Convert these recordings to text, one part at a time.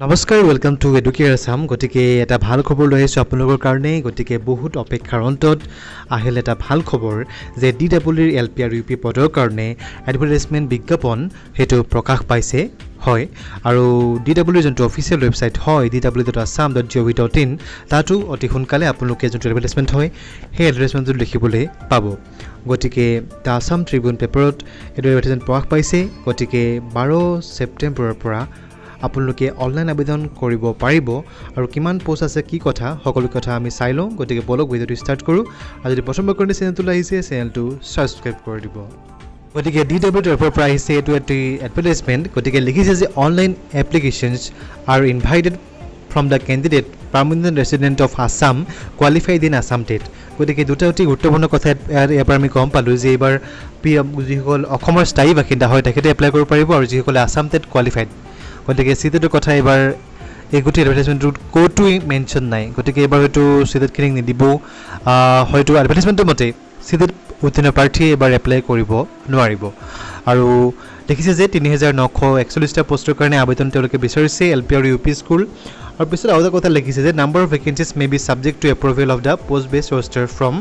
নমস্কাৰ welcome to Educare Assam গতিকে এটা ভাল খবৰ লৈ আহিছোঁ আপোনালোকৰ কাৰণে গতিকে বহুত অপেক্ষাৰ অন্তত আহিল এটা ভাল খবৰ যে ডিডব্লিউৰ এলপি আৰু ইউপি পদৰ কাৰণে এডভাৰটাইজমেণ্ট বিজ্ঞাপন হেতু প্ৰকাশ পাইছে হয় আৰু ডিডব্লিউৰ যোনটো অফিচিয়েল ৱেবছাইট হয় www.assam.gov.in তাতো অতি সোনকালে আপোনালোকে যোনটো এডভাৰটাইজমেণ্ট হয় সেই এডভাৰটাইজমেণ্টটো দেখিবলৈ পাব গতিকে দ্য আসাম ট্ৰিবিউন পেপাৰত এইটো এডভাৰটাইজমেণ্ট প্ৰকাশ পাইছে গতিকে 12 ছেপ্টেম্বৰৰ পৰা আপোনালোকে অনলাইন আবেদন কৰিব পাৰিব আৰু কিমান পোষ্ট আছে কি কথা সকলো কথা আমি চাই লওঁ গতিকে বলক ভিডিঅ'টো ষ্টাৰ্ট কৰোঁ আৰু যদি প্ৰথমবাৰ কৰি চেনেলটো আহিছে চেনেলটো সাবস্ক্ৰাইব কৰি দিব গতিকে ডিডব্লিউৰ তৰফৰ পৰা আহিছে এইটো এটি এডভাৰটাইজমেণ্ট গতিকে লিখিছে যে online applications are invited from the candidate permanent resident of Assam qualified in Assam TET গতিকে দুটা অতি গুৰুত্বপূৰ্ণ কথা ইয়াৰ পৰা আমি গম পালোঁ যে এইবাৰ যিসকল অসমৰ স্থায়ী বাসিন্দা হয় তেখেতে এপ্লাই কৰিব পাৰিব আৰু যিসকলে আছাম টেট কোৱালিফাইড গতিকে চিটেটৰ কথা এবাৰ এই গোটেই এডভাৰটাইজমেণ্টটোত ক'তো মেনশ্যন নাই গতিকে এইবাৰ হয়তো চিটেটখিনিক নিদিব হয়তো এডভাৰটাইজমেণ্টৰ মতে চিটেট উত্তীৰ্ণ প্ৰাৰ্থীয়ে এবাৰ এপ্লাই কৰিব নোৱাৰিব আৰু দেখিছে যে ৩৯৪১টা পোষ্টৰ কাৰণে আবেদন তেওঁলোকে বিচাৰিছে এলপি আৰু ইউপি স্কুল আৰু পিছত আৰু এটা কথা লিখিছে যে number of vacancies may be subject to approval of the post based roster from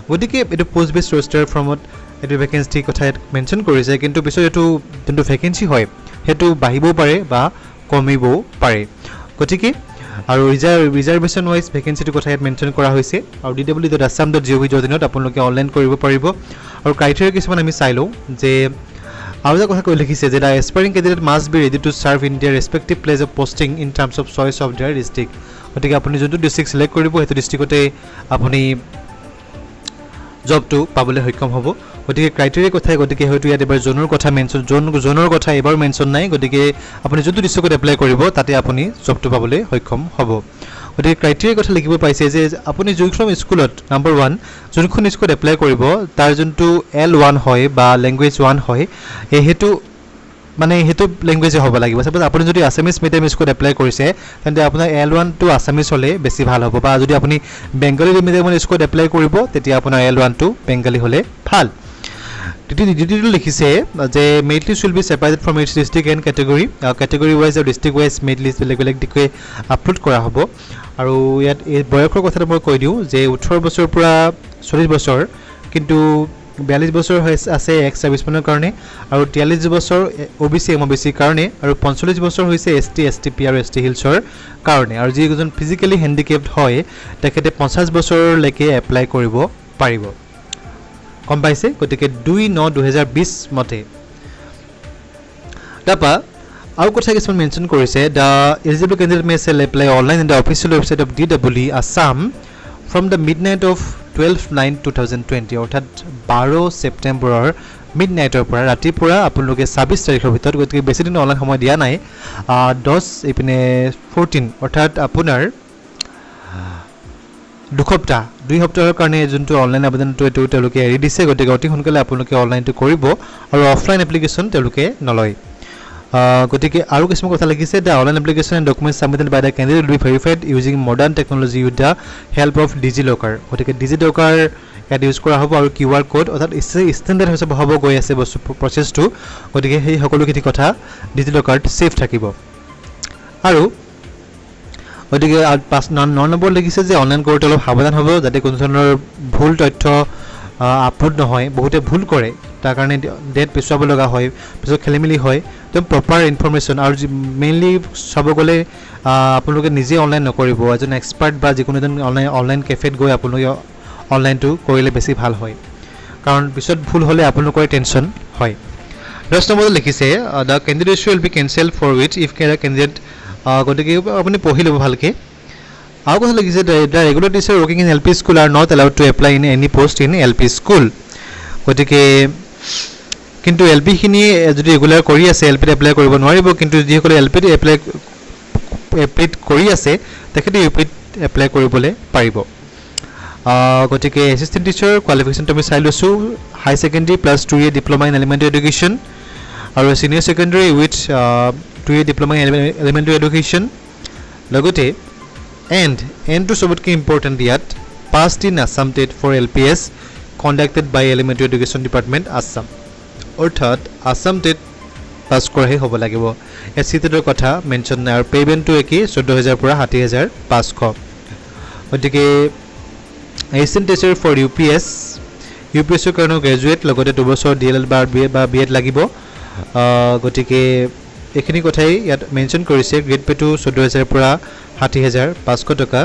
গতিকে এইটো পোষ্ট বেছড ৰষ্টাৰ ফ্ৰমত এইটো ভেকেঞ্চিৰ কথা ইয়াত মেনশ্যন কৰিছে কিন্তু পিছত এইটো যোনটো ভেকেঞ্চি হয় সেইটো বাঢ়িবও পাৰে বা কমিবও পাৰে গতিকে আৰু ৰিজাৰ্ভেশ্যন ৱাইজ ভেকেঞ্চিটোৰ কথা ইয়াত মেনশ্যন কৰা হৈছে আৰু www.assam.gov.in আপোনালোকে অনলাইন কৰিব পাৰিব আৰু ক্ৰাইটেৰিয়া কিছুমান আমি চাই লওঁ যে আৰু এটা কথা কৈ লিখিছে যে the aspiring candidate must be ready to serve in their respective place of posting in terms of choice of their district গতিকে আপুনি যোনটো ডিষ্ট্ৰিক্ট ছিলেক্ট কৰিব সেইটো ডিষ্ট্ৰিক্টতে আপুনি জবটো পাবলৈ সক্ষম হ'ব গতিকে ক্ৰাইটেৰিয়া কথাই গতিকে হয়তো ইয়াত এবাৰ জোনৰ কথা মেনশ্যন জোনৰ কথা এবাৰ মেনশ্যন নাই গতিকে আপুনি যোনটো ডিষ্ট্ৰিক্টত এপ্লাই কৰিব তাতে আপুনি জবটো পাবলৈ সক্ষম হ'ব গতিকে ক্ৰাইটেৰিয়া কথা লিখিব পাইছে যে আপুনি যোনখন স্কুলত নাম্বাৰ 1 যোনখন স্কুলত এপ্লাই কৰিব তাৰ যোনটো L1 হয় বা লেংগুৱেজ 1 হয় সেইটো মানে সেইটো লেংগুৱেজে হ'ব লাগিব সাপোজ আপুনি যদি আছামিজ মিডিয়াম স্কুলত এপ্লাই কৰিছে তেন্তে আপোনাৰ L1 টো আছামিজ হ'লে বেছি ভাল হ'ব বা যদি আপুনি বেংগলী মিডিয়াম স্কুলত এপ্লাই কৰিব তেতিয়া আপোনাৰ L1 টো বেংগলী হ'লে ভাল দ্বিতীয়টো লিখিছে যে merit list will be separated from its district and category wise আৰু ডিষ্ট্ৰিক্ট ৱাইজ মেৰিট লিষ্ট বেলেগ বেলেগ দিশে আপলোড কৰা হ'ব আৰু ইয়াত এই বয়সৰ কথাটো মই কৈ দিওঁ যে 18 বছৰৰ পৰা 40 বছৰ কিন্তু 42 বছৰ আছে এক্স ছাৰ্ভিচমেনৰ কাৰণে আৰু 43 বছৰ OBC MOBC কাৰণে আৰু 45 বছৰ হৈছে ST STP আৰু ST হিলছৰ কাৰণে আৰু যিজন ফিজিকেলি হেণ্ডিকেপড হয় তেখেতে 50 বছৰলৈকে এপ্লাই কৰিব পাৰিব কম পাইছে গতিকে 2/9/2020 মতে তাৰপা আৰু কথা কিছুমান মেনশ্যন কৰিছে the eligible candidate may shall apply online in the official website of DWE Assam from the midnight of 12/9/2020 অৰ্থাৎ 12 ছেপ্টেম্বৰৰ মিডনাইটৰ পৰা ৰাতিপুৱা আপোনালোকে 26 তাৰিখৰ ভিতৰত গতিকে বেছি দিন অনলাইন সময় দিয়া নাই 10 ইপিনে 14 অৰ্থাৎ আপোনাৰ 2 সপ্তাহৰ কাৰণে যোনটো অনলাইন আবেদনটো এইটো তেওঁলোকে এৰি দিছে গতিকে অতি সোনকালে আপোনালোকে অনলাইনটো কৰিব আৰু অফলাইন এপ্লিকেশ্যন তেওঁলোকে নলয় গতিকে আৰু কিছুমান কথা লিখিছে the online application and documents submitted by the candidate will be verified using modern technology with the help of DigiLocker গতিকে ডিজিলকাৰ ইয়াত ইউজ কৰা হ'ব আৰু QR কোড অৰ্থাৎ ষ্টেণ্ডাৰ্ড হিচাপে হ'ব গৈ আছে বস্তু প্ৰচেছটো গতিকে সেই সকলোখিনি কথা ডিজিলকাৰত ছেফ থাকিব আৰু গতিকে 9 নম্বৰ লিখিছে যে অনলাইন কৰোঁতে অলপ সাৱধান হ'ব যাতে কোনো ধৰণৰ ভুল তথ্য আপলোড নহয় বহুতে ভুল কৰে তাৰ কাৰণে ডেট পিছুৱাব লগা হয় পিছত খেলিমেলি হয় তো প্ৰপাৰ ইনফৰমেশ্যন আৰু মেইনলি চাব গ'লে আপোনালোকে নিজে অনলাইন নকৰিব এজন এক্সপাৰ্ট বা যিকোনো এজন অনলাইন কেফেত গৈ আপোনালোকে অনলাইনটো কৰিলে বেছি ভাল হয় কাৰণ পিছত ভুল হ'লে আপোনালোকৰ টেনশ্যন হয় 10 নম্বৰত লিখিছে the candidate will be cancel for with if candidate গতিকে আপুনি পঢ়ি ল'ব ভালকৈ আৰু কথা লিখিছে the regular teacher working in LP school are not allowed to apply in any post in LP school গতিকে কিন্তু LPখিনিয়ে যদি ৰেগুলাৰ কৰি আছে LPত এপ্লাই কৰিব নোৱাৰিব কিন্তু যিসকলে LPত এপ্লাইত কৰি আছে তেখেতে UPত এপ্লাই কৰিবলৈ পাৰিব গতিকে এছিষ্টেণ্ট টিচাৰ কোৱালিফিকেশ্যনটো আমি চাই লৈছোঁ high secondary plus 2 year diploma in elementary education আৰু senior secondary with 2 year diploma in elementary education লগতে এণ্ডটো চবতকৈ ইম্পৰ্টেণ্ট ইয়াত past in Assam TET for LPS conducted by elementary education department Assam অৰ্থাৎ আছাম টেট পাছ কৰাহে হ'ব লাগিব এছ চি টেটৰ কথা মেনশ্যন নাই আৰু পে'মেণ্টটো একেই 14,000 পৰা 60,500 গতিকে এছিষ্টেণ্ট টিচাৰ ফৰ ইউপিএছৰ কাৰণেও গ্ৰেজুৱেট লগতে 2 বছৰ DLL বা BEd লাগিব গতিকে এইখিনি কথাই ইয়াত মেনশ্যন কৰিছে গ্ৰেড পে'টো 14,000 পৰা 60,500 টকা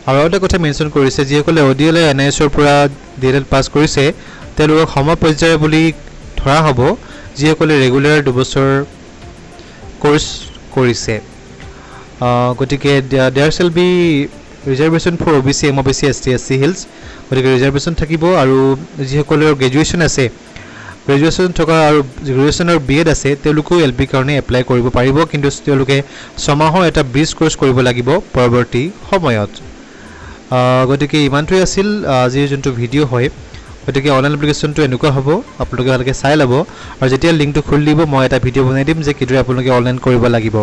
আৰু এটা কথা মেনশ্যন কৰিছে যিসকলে ODL NISৰ পৰা DLL পাছ কৰিছে তেওঁলোকক সমপৰ্যায়ৰ বুলি ধৰা হ'ব যিসকলে ৰেগুলাৰ 2 বছৰ কোৰ্চ কৰিছে গতিকে there shall be reservation for OBC MOBC ST SC hills গতিকে ৰিজাৰ্ভেশ্যন থাকিব আৰু যিসকলৰ গ্ৰেজুৱেশ্যন আছে গ্ৰেজুৱেশ্যন থকা আৰু গ্ৰেজুৱেশ্যনৰ BEd আছে তেওঁলোকেও LP কাৰণে এপ্লাই কৰিব পাৰিব কিন্তু তেওঁলোকে 6 মাহৰ এটা ব্ৰিজ কোৰ্চ কৰিব লাগিব পৰৱৰ্তী সময়ত গতিকে ইমানটোৱে আছিল আজিৰ যোনটো ভিডিঅ' হয় গতিকে অনলাইন এপ্লিকেশ্যনটো এনেকুৱা হ'ব আপোনালোকে ভালকৈ চাই ল'ব আৰু যেতিয়া লিংকটো খুলি দিব মই এটা ভিডিঅ' বনাই দিম যে কিদৰে আপোনালোকে অনলাইন কৰিব লাগিব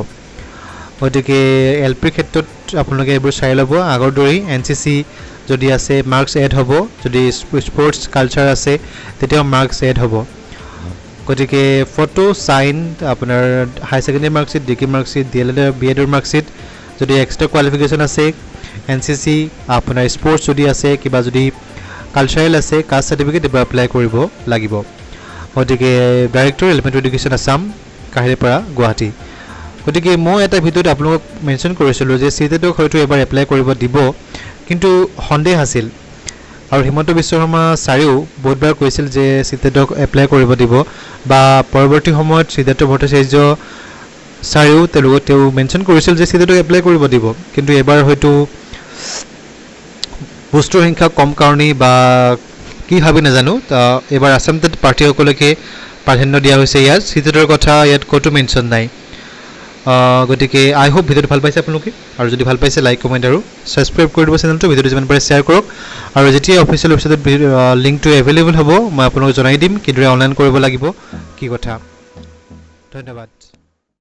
গতিকে LPৰ ক্ষেত্ৰত আপোনালোকে এইবোৰ চাই ল'ব আগৰ দৰেই NCC যদি আছে মাৰ্কছ এড হ'ব যদি স্পৰ্টছ কালচাৰ আছে তেতিয়াও মাৰ্কছ এড হ'ব গতিকে ফটো চাইন আপোনাৰ high secondary marksheet degree marksheet DLL BEdৰ মাৰ্কশ্বিট যদি এক্সট্ৰা কোৱালিফিকেশ্যন আছে NCC আপোনাৰ স্পৰ্টছ যদি আছে কিবা যদি কালচাৰেল আছে কাষ্ট চাৰ্টিফিকেট এইবোৰ এপ্লাই কৰিব লাগিব গতিকে director elementary education Assam Kahilipara Guwahati গতিকে মই এটা ভিডিঅ'ত আপোনালোকক মেনশ্যন কৰিছিলোঁ যে CTETক হয়তো এবাৰ এপ্লাই কৰিব দিব কিন্তু সন্দেহ আছিল আৰু হিমন্ত বিশ্ব শৰ্মা ছাৰেও বহুতবাৰ কৈছিল যে CTETক এপ্লাই কৰিব দিব বা পৰৱৰ্তী সময়ত সিদ্ধাৰ্থ ভট্টাচাৰ্য ছাৰেও তেওঁ মেনশ্যন কৰিছিল যে CTETক এপ্লাই কৰিব দিব কিন্তু এবাৰ হয়তো পোষ্টৰ সংখ্যা কম কাৰণেই বা কি ভাবি নাজানো এবাৰ আছাম টেট প্ৰাৰ্থীসকলকে প্ৰাধান্য দিয়া হৈছে ইয়াত CTETৰ কথা ইয়াত ক'তো মেনশ্যন নাই গতিকে আই হোপ ভিডিঅ'টো ভাল পাইছে আপোনালোকে আৰু যদি ভাল পাইছে লাইক কমেণ্ট আৰু ছাবস্ক্ৰাইব কৰি দিব চেনেলটো ভিডিঅ'টো যিমান পাৰে শ্বেয়াৰ কৰক আৰু যেতিয়া অফিচিয়েল ৱেবছাইটত লিংকটো এভেইলেবল হ'ব মই আপোনালোকক জনাই দিম কিদৰে অনলাইন কৰিব লাগিব কি কথা ধন্যবাদ